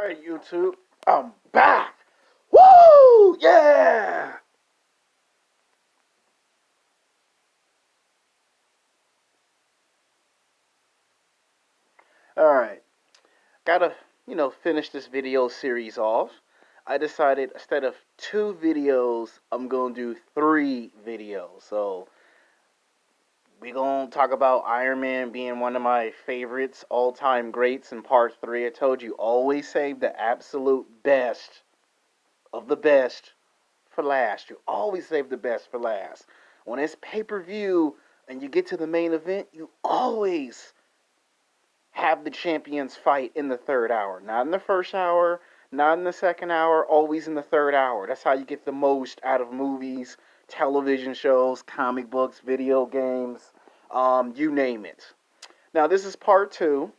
Alright, YouTube, I'm back! Woo! Yeah! Alright, gotta, finish this video series off. I decided instead of 2 videos, I'm gonna do 3 videos. So, we gonna talk about Iron Man being one of my favorites, all-time greats in part 3. I told you, always save the absolute best of the best for last. You always save the best for last. When it's pay-per-view and you get to the main event, you always have the champions fight in the third hour. Not in the first hour, not in the second hour, always in the third hour. That's how you get the most out of movies, television shows, comic books, video games, you name it. Now, this is part 2.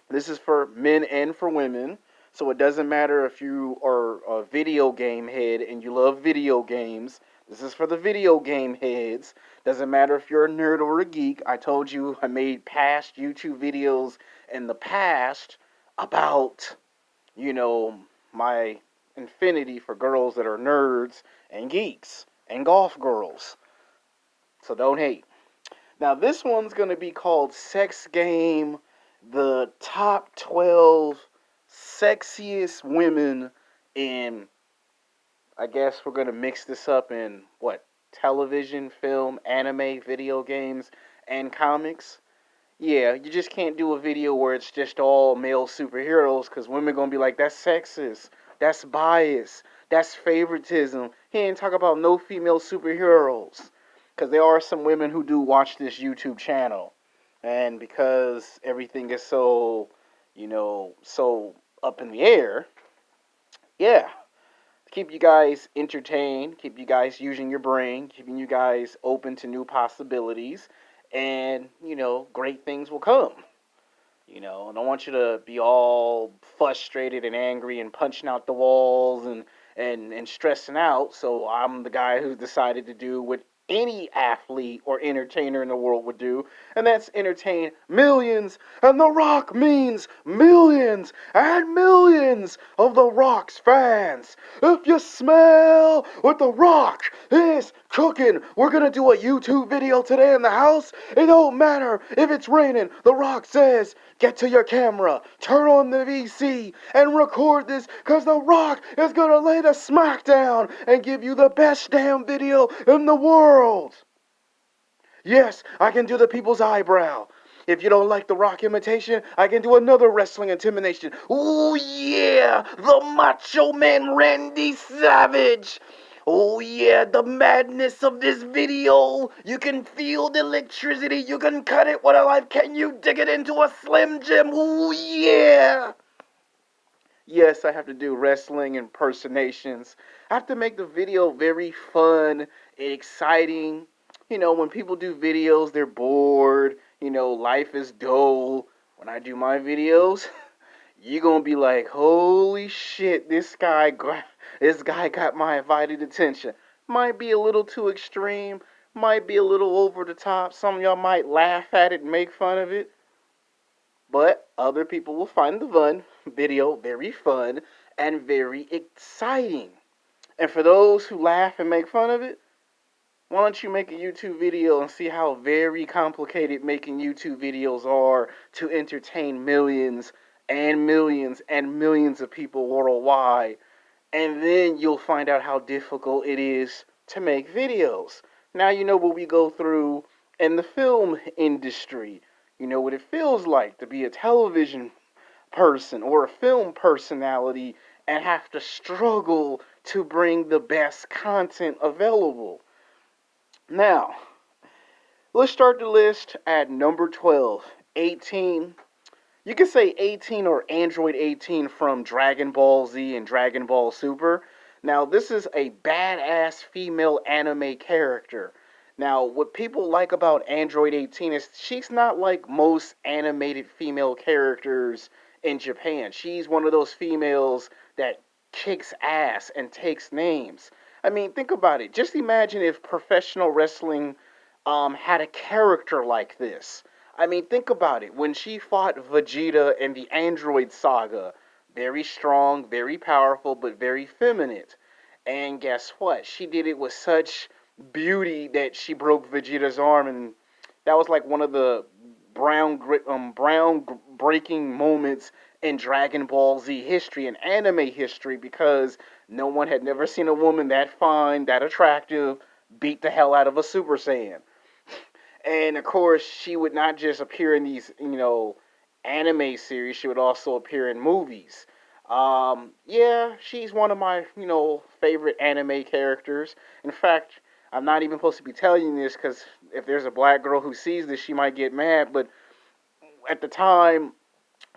This is for men and for women. So it doesn't matter if you are a video game head and you love video games. This is for the video game heads. Doesn't matter if you're a nerd or a geek. I told you I made past YouTube videos in the past about, you know, my infinity for girls that are nerds and geeks and golf girls. So don't hate. Now this one's going to be called Sex Game, the top 12 sexiest women in, I guess we're going to mix this up in, what, television, film, anime, video games, and comics. Yeah, you just can't do a video where it's just all male superheroes because women going to be like, that's sexist, that's bias, that's favoritism. He ain't talk about no female superheroes. Because there are some women who do watch this YouTube channel. And because everything is so, so up in the air, yeah. Keep you guys entertained, keep you guys using your brain, keeping you guys open to new possibilities, and, great things will come. I don't want you to be all frustrated and angry and punching out the walls and stressing out. So I'm the guy who decided to do what any athlete or entertainer in the world would do, and that's entertain millions. And The Rock means millions and millions of The Rock's fans. If you smell what The Rock is cooking, we're gonna do a YouTube video today in the house. It don't matter if it's raining. The Rock says, get to your camera, turn on the VC, and record this, because The Rock is gonna lay the smack down and give you the best damn video in the world. Yes, I can do the people's eyebrow. If you don't like the Rock imitation, I can do another wrestling intimidation. Ooh, yeah, the Macho Man Randy Savage. Oh, yeah, the madness of this video. You can feel the electricity. You can cut it with a knife. Can you dig it into a Slim Jim? Ooh, yeah. Yes, I have to do wrestling impersonations. I have to make the video very fun and exciting. When people do videos, they're bored. Life is dull. When I do my videos, you're gonna be like, holy shit, this guy got my invited attention. Might be a little too extreme, might be a little over the top. Some of y'all might laugh at it and make fun of it, but other people will find the video very fun and very exciting. And for those who laugh and make fun of it, why don't you make a YouTube video and see how very complicated making YouTube videos are to entertain millions and millions and millions of people worldwide. And then you'll find out how difficult it is to make videos. Now you know what we go through in the film industry. You know what it feels like to be a television person or a film personality and have to struggle to bring the best content available. Now, let's start the list at number 12, 18. You can say 18 or Android 18 from Dragon Ball Z and Dragon Ball Super. Now, this is a badass female anime character. Now, what people like about Android 18 is she's not like most animated female characters in Japan. She's one of those females that kicks ass and takes names. I mean, think about it. Just imagine if professional wrestling had a character like this. I mean, think about it. When she fought Vegeta in the Android Saga, very strong, very powerful, but very feminine. And guess what? She did it with such beauty that she broke Vegeta's arm, and that was like one of the breaking moments in Dragon Ball Z history and anime history because no one had never seen a woman that fine, that attractive, beat the hell out of a Super Saiyan. And of course, she would not just appear in these, anime series. She would also appear in movies. Yeah, she's one of my, favorite anime characters. In fact, I'm not even supposed to be telling you this because if there's a black girl who sees this, she might get mad. But at the time,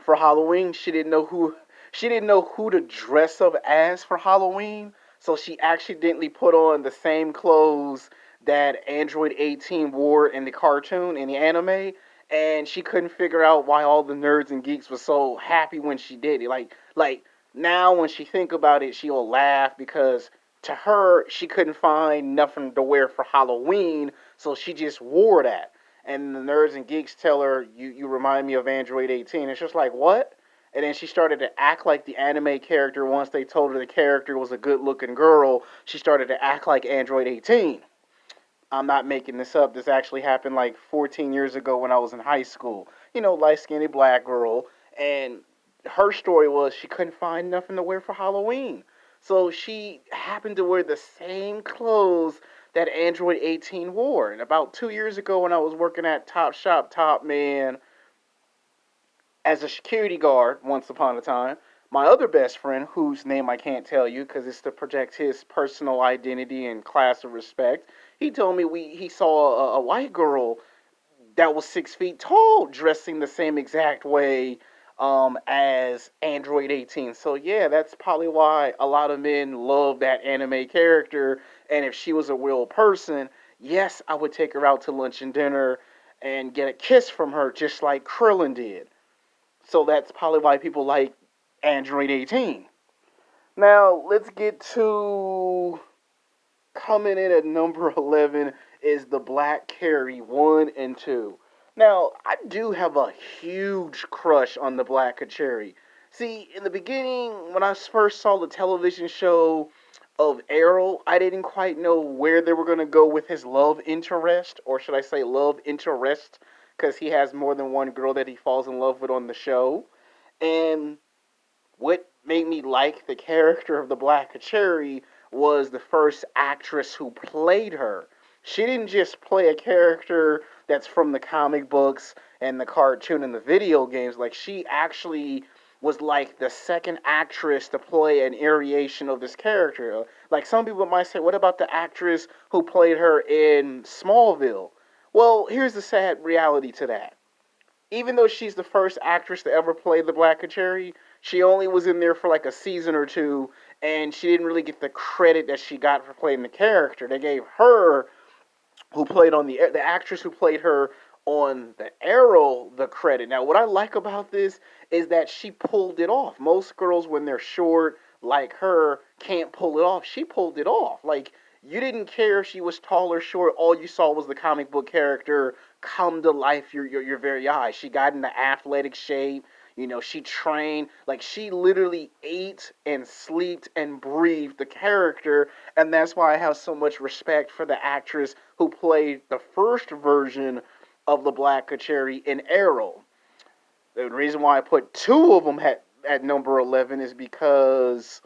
for Halloween, she didn't know who to dress up as for Halloween, so she accidentally put on the same clothes that Android 18 wore in the cartoon in the anime, and she couldn't figure out why all the nerds and geeks were so happy when she did it. Like now when she think about it, she'll laugh because to her she couldn't find nothing to wear for Halloween, so she just wore that and the nerds and geeks tell her, you remind me of Android 18. It's just like, what? And then she started to act like the anime character once they told her the character was a good looking girl. She started to act like Android 18. I'm not making this up. This actually happened like 14 years ago when I was in high school. Light skinned black girl. And her story was she couldn't find nothing to wear for Halloween. So she happened to wear the same clothes that Android 18 wore. And about 2 years ago, when I was working at Top Shop Top Man as a security guard, once upon a time, my other best friend, whose name I can't tell you because it's to protect his personal identity and class of respect, he told me he saw a white girl that was 6 feet tall, dressing the same exact way as Android 18. So yeah, that's probably why a lot of men love that anime character. And if she was a real person, yes, I would take her out to lunch and dinner and get a kiss from her, just like Krillin did. So that's probably why people like Android 18. Now let's get to coming in at number 11 is the Black Carry 1 and 2. Now, I do have a huge crush on the Black Cherry. See, in the beginning, when I first saw the television show of Arrow, I didn't quite know where they were going to go with his love interest, or should I say love interest, because he has more than one girl that he falls in love with on the show. And what made me like the character of the Black Cherry was the first actress who played her. She didn't just play a character that's from the comic books and the cartoon and the video games. Like, she actually was like the second actress to play an variation of this character. Like, some people might say, what about the actress who played her in Smallville? Well, here's the sad reality to that. Even though she's the first actress to ever play the Black Cherry, she only was in there for like a season or two, and she didn't really get the credit that she got for playing the character. They gave her, who played on the actress who played her on the Arrow, the credit. Now, what I like about this is that she pulled it off. Most girls, when they're short like her, can't pull it off. She pulled it off. Like, you didn't care if she was tall or short. All you saw was the comic book character come to life your very eyes. She got into athletic shape. She trained. Like, she literally ate and slept and breathed the character. And that's why I have so much respect for the actress who played the first version of the Black Cherry in Arrow. The reason why I put two of them at number 11 is because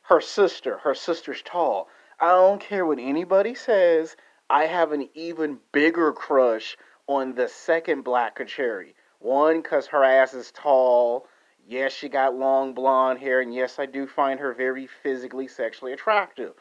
her sister's tall. I don't care what anybody says. I have an even bigger crush on the second Black Cherry. One, because her ass is tall. Yes, she got long blonde hair, and yes, I do find her very physically, sexually attractive.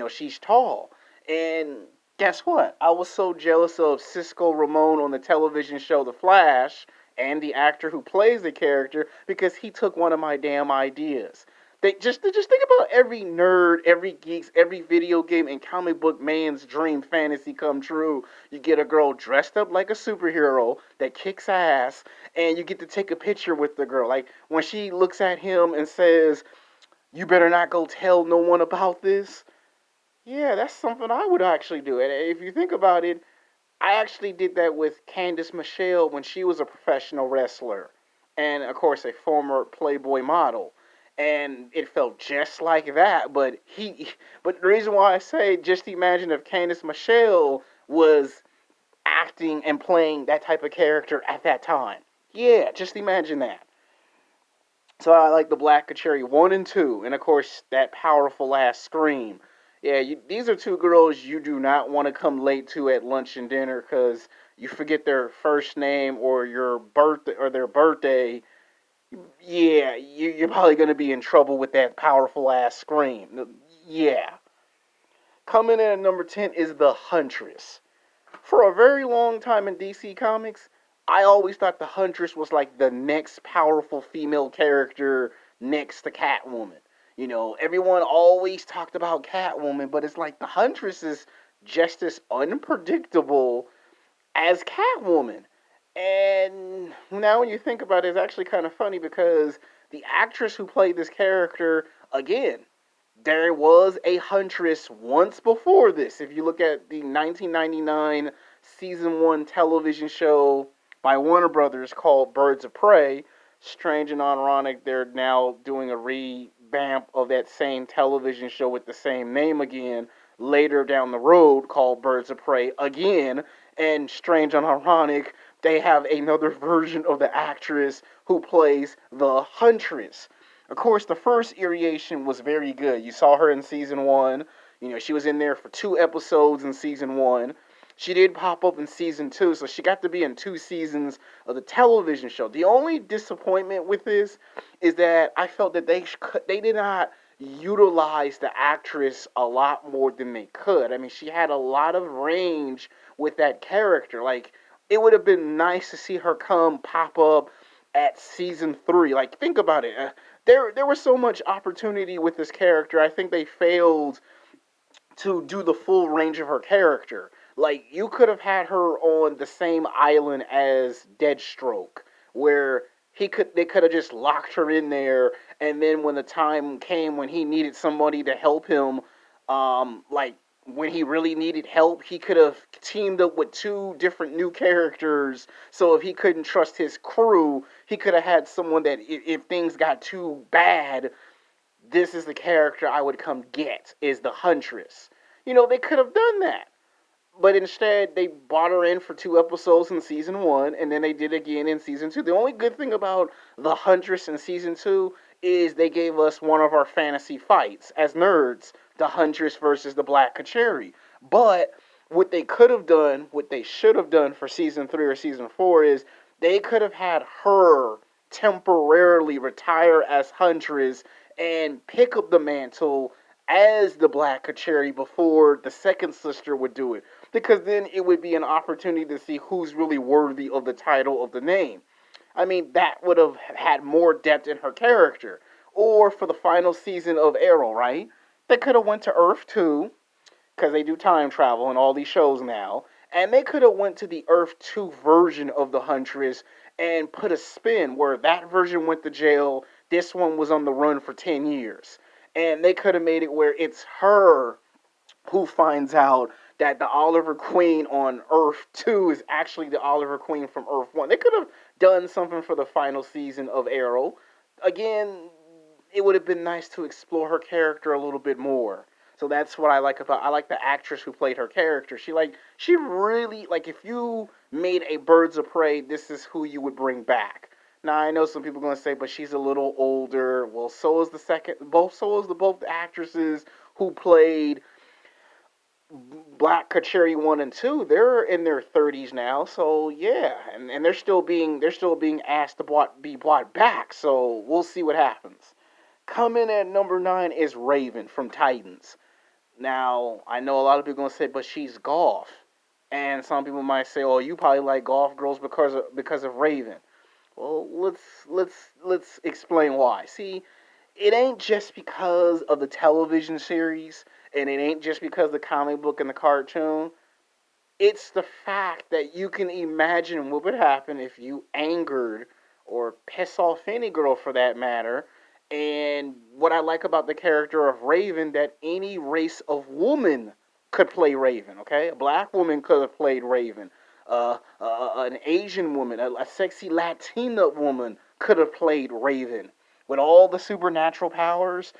She's tall. And guess what? I was so jealous of Cisco Ramon on the television show The Flash and the actor who plays the character because he took one of my damn ideas. They just think about every nerd, every geeks, every video game and comic book man's dream fantasy come true. You get a girl dressed up like a superhero that kicks ass, and you get to take a picture with the girl. Like when she looks at him and says, "You better not go tell no one about this." Yeah, that's something I would actually do. And if you think about it, I actually did that with Candice Michelle when she was a professional wrestler. and of course a former Playboy model. And it felt just like that, but the reason why I say just imagine if Candice Michelle was acting and playing that type of character at that time. Yeah, just imagine that. So I like the Black Cherry 1 and 2, and of course that powerful ass scream. Yeah, these are two girls you do not want to come late to at lunch and dinner because you forget their first name or your birthday or their birthday. Yeah, you're probably gonna be in trouble with that powerful ass scream. Yeah. Coming in at number 10 is the Huntress. For a very long time in DC Comics, I always thought the Huntress was like the next powerful female character next to Catwoman. You know, everyone always talked about Catwoman, but it's like the Huntress is just as unpredictable as Catwoman. And now when you think about it, it's actually kind of funny because the actress who played this character, again, there was a Huntress once before this. If you look at the 1999 season 1 television show by Warner Brothers called Birds of Prey, strange and ironic, they're now doing a revamp of that same television show with the same name again later down the road called Birds of Prey again. And strange and ironic, they have another version of the actress who plays the Huntress. Of course, the first iteration was very good. You saw her in season 1. You know, she was in there for 2 episodes in season 1. She did pop up in season 2, so she got to be in 2 seasons of the television show. The only disappointment with this is that I felt that they did not utilize the actress a lot more than they could. I mean, she had a lot of range with that character. Like, it would have been nice to see her come pop up at season 3. Like, think about it. There was so much opportunity with this character. I think they failed to do the full range of her character. Like, you could have had her on the same island as Deathstroke, where they could have just locked her in there, and then when the time came when he needed somebody to help him, like when he really needed help, he could have teamed up with 2 different new characters. So if he couldn't trust his crew, he could have had someone that if things got too bad, this is the character I would come get, is the Huntress. You know, they could have done that. But instead, they brought her in for 2 episodes in season 1, and then they did again in season 2. The only good thing about the Huntress in season 2 is they gave us one of our fantasy fights as nerds, the Huntress versus the Black Canary. But what they could have done, what they should have done for season 3 or season 4 is they could have had her temporarily retire as Huntress and pick up the mantle as the Black Canary before the second sister would do it. Because then it would be an opportunity to see who's really worthy of the title of the name. I mean, that would have had more depth in her character. Or for the final season of Arrow, right? They could have went to Earth 2, because they do time travel in all these shows now, and they could have went to the Earth 2 version of the Huntress and put a spin where that version went to jail, this one was on the run for 10 years. And they could have made it where it's her who finds out that the Oliver Queen on Earth 2 is actually the Oliver Queen from Earth 1. They could have done something for the final season of Arrow. Again, it would have been nice to explore her character a little bit more. So that's what I like the actress who played her character. She really, like, if you made a Birds of Prey, this is who you would bring back. Now I know some people are gonna say, but she's a little older. Well, so is the second both so is the both actresses who played Black Canary 1 and 2. They're in their 30s now, so yeah, and they're still being asked to be brought back. So we'll see what happens. Coming at number 9 is Raven from Titans. Now, I know a lot of people are gonna say, but she's golf, and some people might say, "Oh, you probably like golf girls because of Raven." Well, let's explain why. See, it ain't just because of the television series, and it ain't just because of the comic book and the cartoon. It's the fact that you can imagine what would happen if you angered or piss off any girl for that matter. And what I like about the character of Raven, that any race of woman could play Raven. Okay, a black woman could have played Raven. An Asian woman, a sexy Latina woman could have played Raven with all the supernatural powers.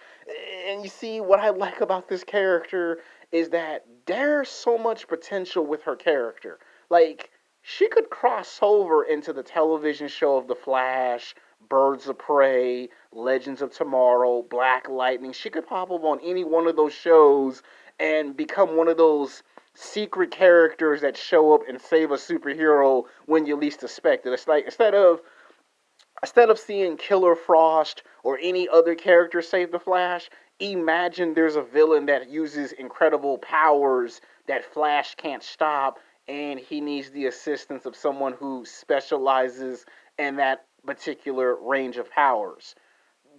And you see, what I like about this character is that there's so much potential with her character. Like, she could cross over into the television show of The Flash, Birds of Prey, Legends of Tomorrow, Black Lightning. She could pop up on any one of those shows and become one of those secret characters that show up and save a superhero when you least expect it. It's like instead of seeing Killer Frost or any other character save the Flash, imagine there's a villain that uses incredible powers that Flash can't stop, and he needs the assistance of someone who specializes in that particular range of powers.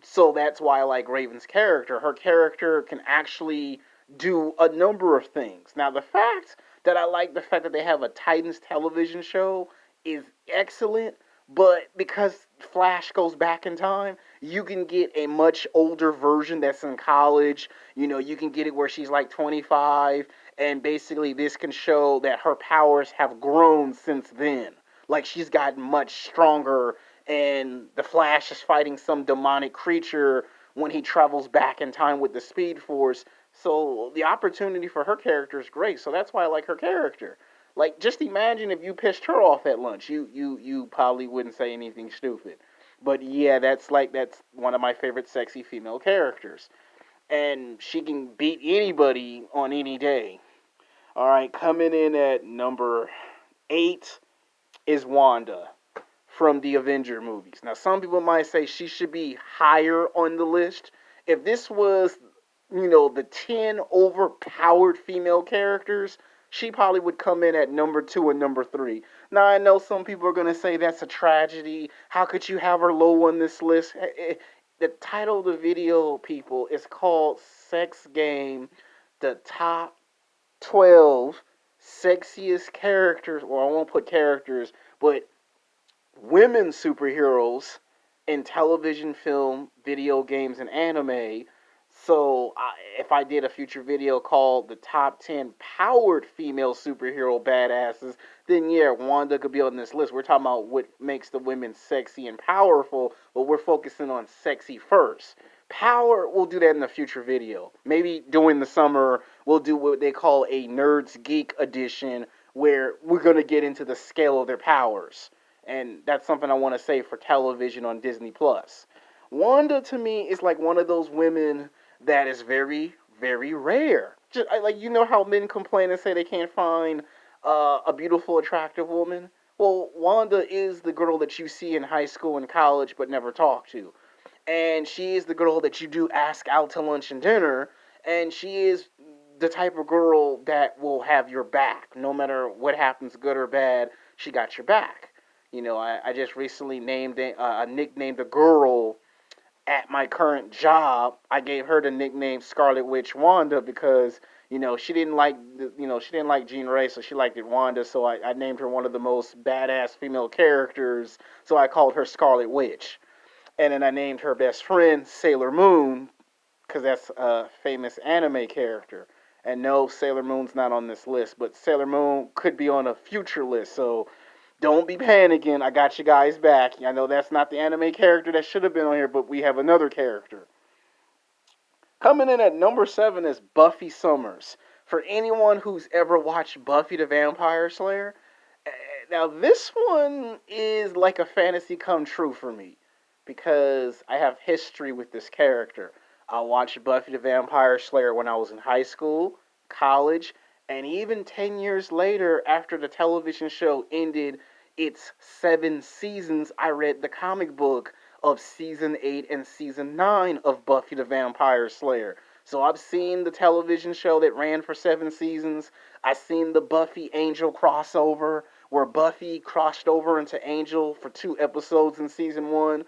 So that's why I like Raven's character. Her character can actually do a number of things. Now, the fact that I like the fact that they have a Titans television show is excellent, but because Flash goes back in time, you can get a much older version that's in college. You can get it where she's like 25, and basically this can show that her powers have grown since then. Like, she's gotten much stronger, and the Flash is fighting some demonic creature when he travels back in time with the Speed Force. So the opportunity for her character is great. So that's why I like her character. Like, just imagine if you pissed her off at lunch. You probably wouldn't say anything stupid. But yeah, that's one of my favorite sexy female characters. And she can beat anybody on any day. All right, coming in at number 8 is Wanda from the Avenger movies. Now, some people might say she should be higher on the list. If this was, the 10 overpowered female characters, she probably would come in at number 2 and number 3. Now, I know some people are going to say that's a tragedy. How could you have her low on this list? The title of the video, people, is called Sex Game, the top 12 sexiest characters, or I won't put characters, but women superheroes in television, film, video games, and anime. So if I did a future video called the top 10 powered female superhero badasses, then yeah, Wanda could be on this list. We're talking about what makes the women sexy and powerful, but we're focusing on sexy first. Power, we'll do that in a future video. Maybe during the summer, we'll do what they call a Nerds Geek edition, where we're going to get into the scale of their powers. And that's something I want to say for television on Disney Plus. Wanda to me is like one of those women that is very, very rare. Just like, how men complain and say they can't find a beautiful, attractive woman. Well, Wanda is the girl that you see in high school and college but never talk to, and she is the girl that you do ask out to lunch and dinner, and she is the type of girl that will have your back no matter what happens, good or bad. She got your back. I just recently nicknamed a girl at my current job. I gave her the nickname Scarlet Witch Wanda because she didn't like Jean Grey, so she liked it Wanda. So I named her one of the most badass female characters. So I called her Scarlet Witch, and then I named her best friend Sailor Moon because that's a famous anime character. And no, Sailor Moon's not on this list, but Sailor Moon could be on a future list. So don't be panicking. I got you guys back. I know that's not the anime character that should have been on here, but we have another character. Coming in at number 7 is Buffy Summers. For anyone who's ever watched Buffy the Vampire Slayer, now this one is like a fantasy come true for me because I have history with this character. I watched Buffy the Vampire Slayer when I was in high school, college, and even 10 years later, after the television show ended its 7 seasons, I read the comic book of season 8 and season 9 of Buffy the Vampire Slayer. So I've seen the television show that ran for 7 seasons. I've seen the Buffy Angel crossover, where Buffy crossed over into Angel for 2 episodes in season 1.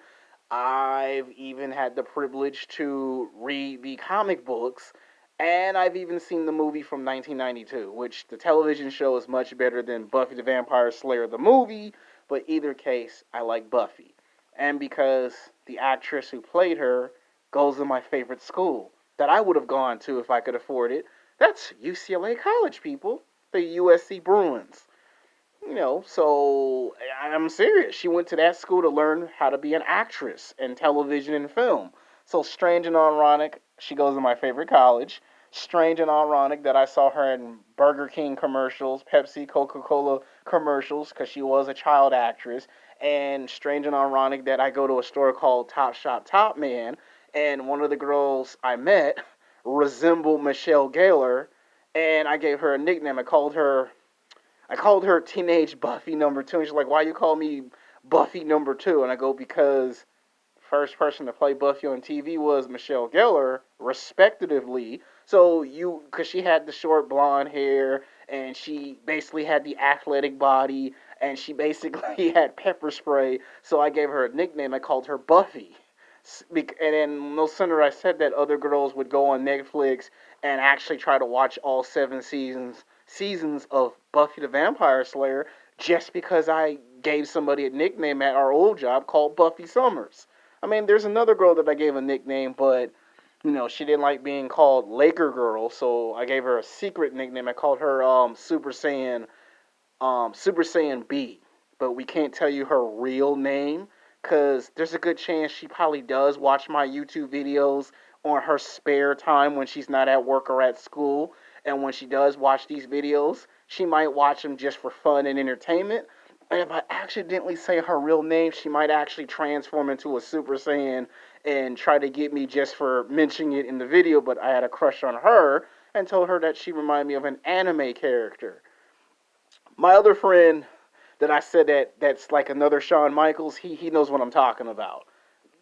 I've even had the privilege to read the comic books, and I've even seen the movie from 1992, which the television show is much better than Buffy the Vampire Slayer the movie, but either case, I like Buffy. And because the actress who played her goes to my favorite school that I would have gone to if I could afford it, that's UCLA College, people, the USC Bruins. So I'm serious. She went to that school to learn how to be an actress in television and film. So strange and ironic, she goes to my favorite college. Strange and ironic that I saw her in Burger King commercials, Pepsi, Coca-Cola commercials, because she was a child actress. And strange and ironic that I go to a store called Top Shop Top Man, and one of the girls I met resembled Michelle Gellar, and I gave her a nickname. I called her Teenage Buffy number two. And she's like, "Why you call me Buffy number two?" And I go, "Because first person to play Buffy on TV was Michelle Gellar, respectively. So because she had the short blonde hair, and she basically had the athletic body, and she basically had pepper spray. So I gave her a nickname. I called her Buffy. And then no sooner I said that, other girls would go on Netflix and actually try to watch all seven seasons of Buffy the Vampire Slayer just because I gave somebody a nickname at our old job called Buffy Summers. I mean, there's another girl that I gave a nickname, but she didn't like being called Laker Girl, so I gave her a secret nickname. I called her Super Saiyan B, but we can't tell you her real name because there's a good chance she probably does watch my YouTube videos on her spare time when she's not at work or at school. And when she does watch these videos, she might watch them just for fun and entertainment. And if I accidentally say her real name, she might actually transform into a Super Saiyan and try to get me just for mentioning it in the video. But I had a crush on her and told her that she reminded me of an anime character. My other friend that I said that's like another Shawn Michaels, he knows what I'm talking about.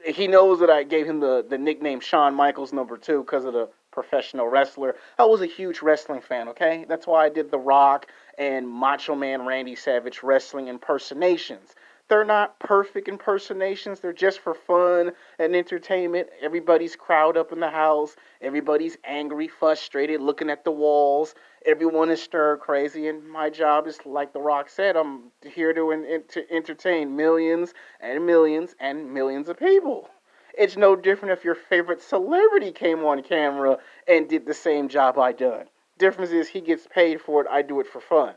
He knows that I gave him the nickname Shawn Michaels number two because of the professional wrestler. I was a huge wrestling fan, okay? That's why I did The Rock and Macho Man Randy Savage wrestling impersonations. They're not perfect impersonations. They're just for fun and entertainment. Everybody's crowd up in the house. Everybody's angry, frustrated, looking at the walls. Everyone is stir crazy, and my job is, like The Rock said, I'm here to entertain millions and millions and millions of people. It's no different if your favorite celebrity came on camera and did the same job I done. Difference is he gets paid for it. I do it for fun.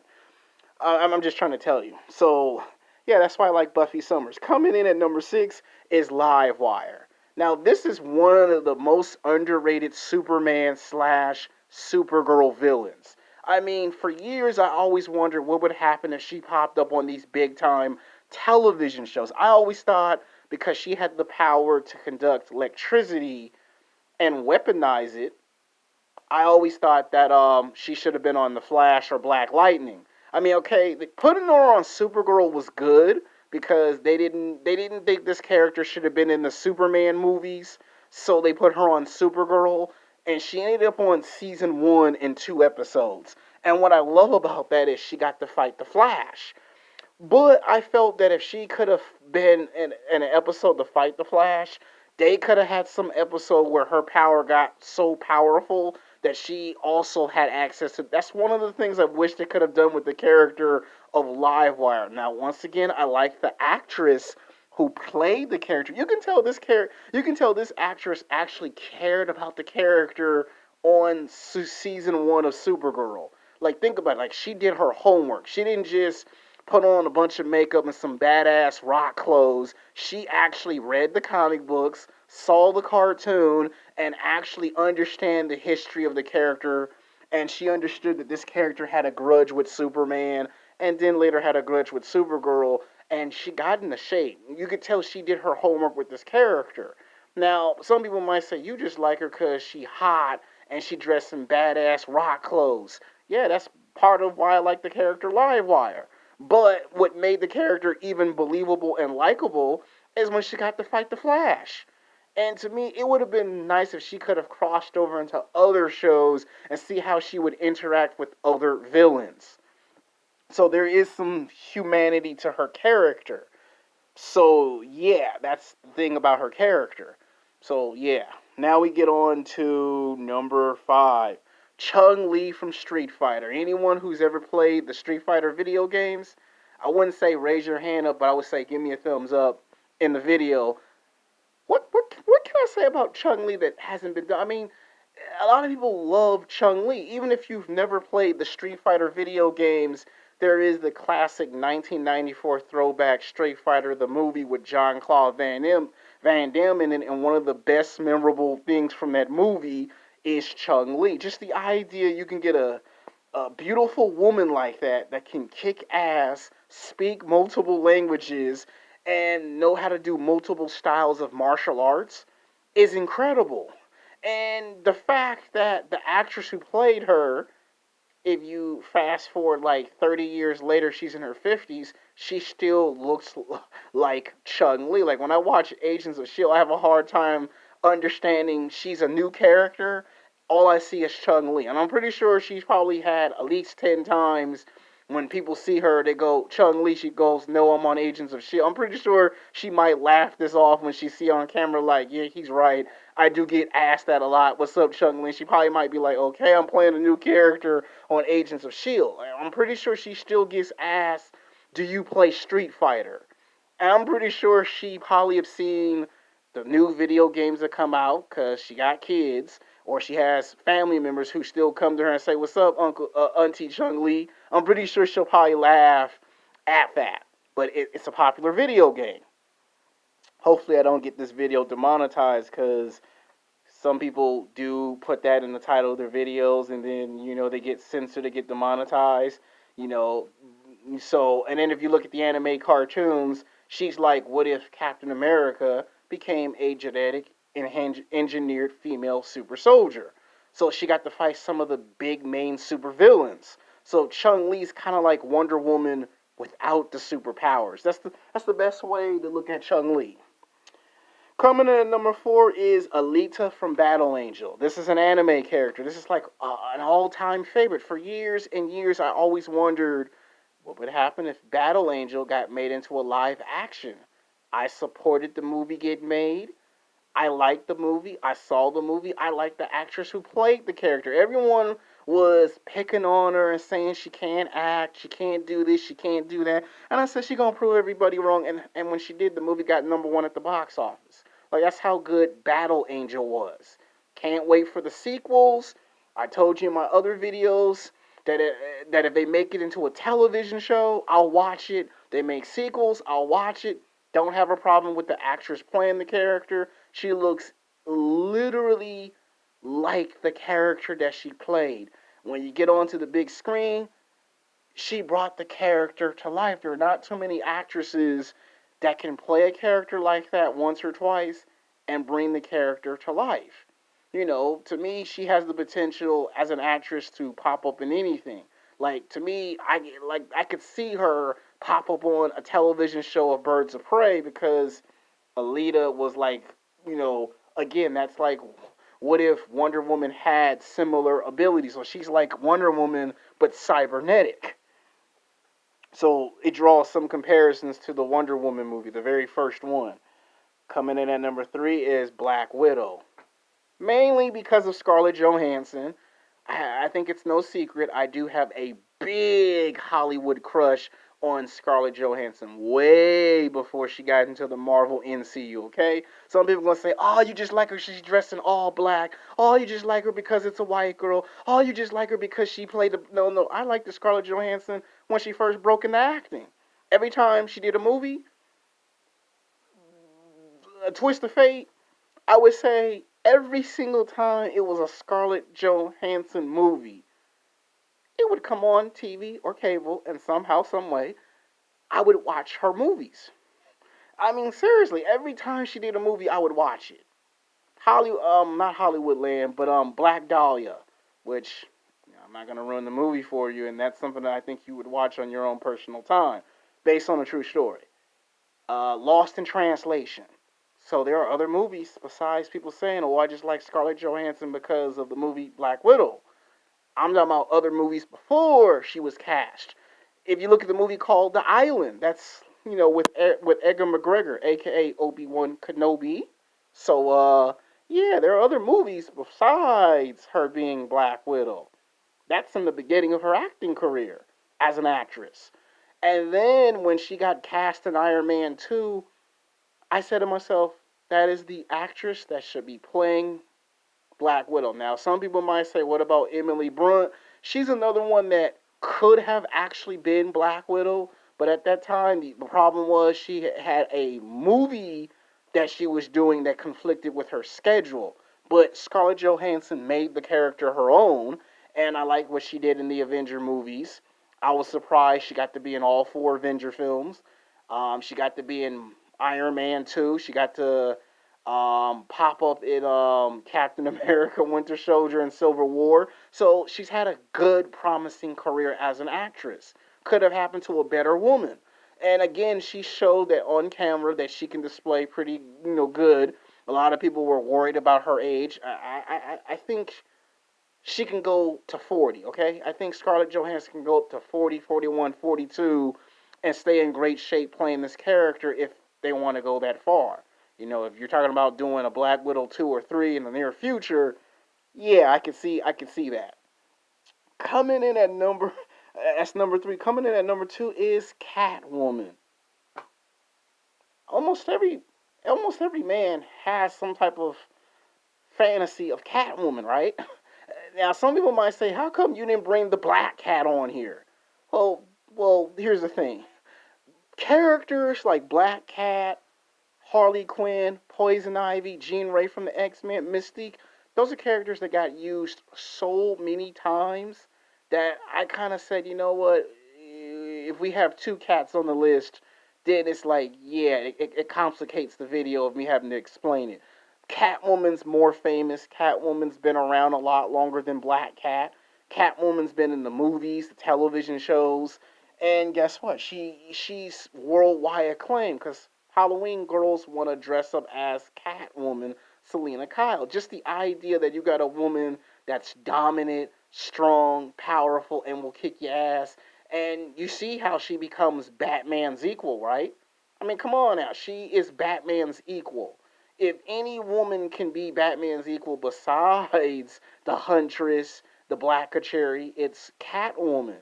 I'm just trying to tell you. So yeah, that's why I like Buffy Summers. Coming in at number six is Livewire. Now this is one of the most underrated Superman slash Supergirl villains. I mean, for years I always wondered what would happen if she popped up on these big time television shows. I always thought because she had the power to conduct electricity and weaponize it, I always thought that she should have been on the Flash or Black Lightning. I mean, okay, putting her on Supergirl was good because they didn't think this character should have been in the Superman movies, so they put her on Supergirl, and she ended up on season one in two episodes. And what I love about that is she got to fight the Flash. But I felt that if she could have been in an episode to fight the Flash, they could have had some episode where her power got so powerful that she also had access to. That's one of the things I wish they could have done with the character of Livewire. Now, once again, I like the actress who played the character. You can tell this actress actually cared about the character on season one of Supergirl. Like, think about it. Like, she did her homework. She didn't just put on a bunch of makeup and some badass rock clothes. She actually read the comic books, saw the cartoon, and actually understand the history of the character. And she understood that this character had a grudge with Superman, and then later had a grudge with Supergirl. And she got into shape. You could tell she did her homework with this character. Now, some people might say you just like her because she hot and she dressed in badass rock clothes. Yeah, that's part of why I like the character Livewire. But what made the character even believable and likable is when she got to fight the Flash. And to me, it would have been nice if she could have crossed over into other shows and see how she would interact with other villains. So there is some humanity to her character. So yeah, that's the thing about her character. So yeah, now we get on to number five. Chun Li from Street Fighter. Anyone who's ever played the Street Fighter video games, I wouldn't say raise your hand up, but I would say give me a thumbs up in the video. What can I say about Chun Li that hasn't been done? I mean, a lot of people love Chun Li, even if you've never played the Street Fighter video games. there is the classic 1994 throwback Street Fighter, the movie with John Claude Van Damme, and one of the best memorable things from that movie is Chun Li. Just the idea you can get a beautiful woman like that can kick ass, speak multiple languages, and know how to do multiple styles of martial arts is incredible. And the fact that the actress who played her, if you fast forward like 30 years later, she's in her 50s, she still looks like Chun Li. Like when I watch Agents of S.H.I.E.L.D., I have a hard time understanding she's a new character. All I see is Chun Li. And I'm pretty sure she's probably had at least 10 times when people see her, they go, Chun Li, she goes, no, I'm on Agents of S.H.I.E.L.D. I'm pretty sure she might laugh this off when she see on camera, like, yeah, he's right. I do get asked that a lot. What's up, Chun Li? She probably might be like, okay, I'm playing a new character on Agents of S.H.I.E.L.D. I'm pretty sure she still gets asked, do you play Street Fighter? And I'm pretty sure she probably have seen the new video games that come out because she got kids, or she has family members who still come to her and say, "What's up, Auntie Chung Lee?" I'm pretty sure she'll probably laugh at that. But it's a popular video game. Hopefully, I don't get this video demonetized because some people do put that in the title of their videos, and then they get censored, they get demonetized. You know, so and then if you look at the anime cartoons, she's like, what if Captain America became a genetic engineered female super soldier? So she got to fight some of the big main super villains. So Chung Li's kind of like Wonder Woman without the superpowers. That's the best way to look at Chung Li. Coming in at number 4 is Alita from Battle Angel. This is an anime character. This is like an all-time favorite. For years and years, I always wondered what would happen if Battle Angel got made into a live action. I supported the movie get made. I liked the movie. I saw the movie. I liked the actress who played the character. Everyone was picking on her and saying she can't act, she can't do this, she can't do that. And I said she gonna prove everybody wrong. And when she did, the movie got number 1 at the box office. Like that's how good Battle Angel was. Can't wait for the sequels. I told you in my other videos that if they make it into a television show, I'll watch it. They make sequels, I'll watch it. Don't have a problem with the actress playing the character. She looks literally like the character that she played. When you get onto the big screen, she brought the character to life. There are not too many actresses that can play a character like that once or twice and bring the character to life. To me, she has the potential as an actress to pop up in anything. Like to me, I could see her pop up on a television show of Birds of Prey because Alita was like, again, that's like, what if Wonder Woman had similar abilities? So she's like Wonder Woman, but cybernetic. So it draws some comparisons to the Wonder Woman movie, the very first one. Coming in at number 3 is Black Widow. Mainly because of Scarlett Johansson. I think it's no secret I do have a big Hollywood crush on Scarlett Johansson way before she got into the Marvel MCU, okay? Some people are going to say, oh, you just like her, she's dressed in all black. Oh, you just like her because it's a white girl. Oh, you just like her because she played the... No, I like the Scarlett Johansson when she first broke into acting. Every time she did a movie, A Twist of Fate, I would say every single time it was a Scarlett Johansson movie, it would come on TV or cable, and somehow, some way, I would watch her movies. I mean, seriously, every time she did a movie, I would watch it. Not Hollywoodland, but Black Dahlia, which I'm not gonna ruin the movie for you, and that's something that I think you would watch on your own personal time, based on a true story. Lost in Translation. So there are other movies besides people saying, "Oh, I just like Scarlett Johansson because of the movie Black Widow." I'm talking about other movies before she was cast. If you look at the movie called The Island, that's with Edgar McGregor, aka Obi-Wan Kenobi. So yeah, there are other movies besides her being Black Widow. That's in the beginning of her acting career as an actress. And then when she got cast in Iron Man 2, I said to myself, that is the actress that should be playing Black Widow. Now, some people might say, what about Emily Blunt? She's another one that could have actually been Black Widow, but at that time the problem was she had a movie that she was doing that conflicted with her schedule. But Scarlett Johansson made the character her own, and I like what she did in the Avenger movies. I was surprised she got to be in all four Avenger films. She got to be in Iron Man 2. She got to pop up in Captain America, Winter Soldier, and Civil War. So she's had a good, promising career as an actress. Could have happened to a better woman. And again, she showed that on camera that she can display pretty, good. A lot of people were worried about her age. I think she can go to 40, okay? I think Scarlett Johansson can go up to 40, 41, 42, and stay in great shape playing this character if they want to go that far. If you're talking about doing a Black Widow 2 or 3 in the near future, yeah, I can see that. Coming in at number that's number 3. Coming in at number 2 is Catwoman. Almost every almost every man has some type of fantasy of Catwoman, right? Now, some people might say, "How come you didn't bring the Black Cat on here?" Well, here's the thing: characters like Black Cat, Harley Quinn, Poison Ivy, Jean Grey from the X-Men, Mystique, those are characters that got used so many times that I kind of said, you know what? If we have two cats on the list, then it's like, yeah, it complicates the video of me having to explain it. Catwoman's more famous. Catwoman's been around a lot longer than Black Cat. Catwoman's been in the movies, the television shows, and guess what? She's worldwide acclaimed because Halloween girls want to dress up as Catwoman, Selena Kyle. Just the idea that you got a woman that's dominant, strong, powerful, and will kick your ass. And you see how she becomes Batman's equal, right? I mean, come on now. She is Batman's equal. If any woman can be Batman's equal besides the Huntress, the Black Canary, it's Catwoman.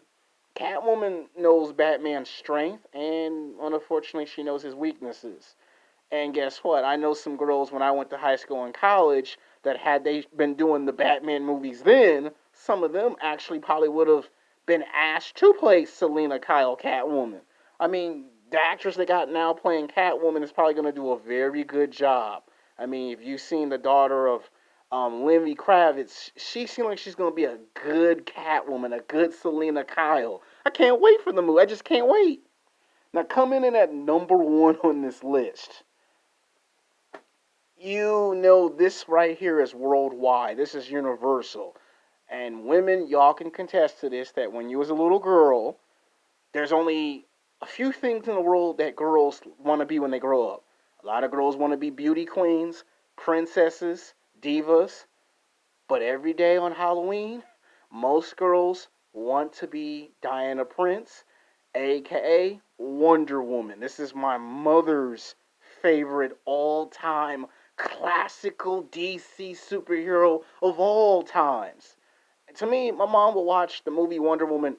Catwoman knows Batman's strength, and unfortunately, she knows his weaknesses. And guess what? I know some girls when I went to high school and college that had they been doing the Batman movies then, some of them actually probably would have been asked to play Selena Kyle Catwoman. I mean, the actress they got now playing Catwoman is probably going to do a very good job. I mean, if you've seen the daughter of Lenny Kravitz, she seems like she's going to be a good Catwoman, a good Selena Kyle. I can't wait for the movie. I just can't wait. Now, coming in at number 1 on this list, this right here is worldwide. This is universal. And women, y'all can contest to this that when you was a little girl, there's only a few things in the world that girls want to be when they grow up. A lot of girls want to be beauty queens, princesses, divas. But every day on Halloween, most girls want to be Diana Prince, aka Wonder Woman. This is my mother's favorite all-time classical DC superhero of all times. To me, my mom will watch the movie Wonder Woman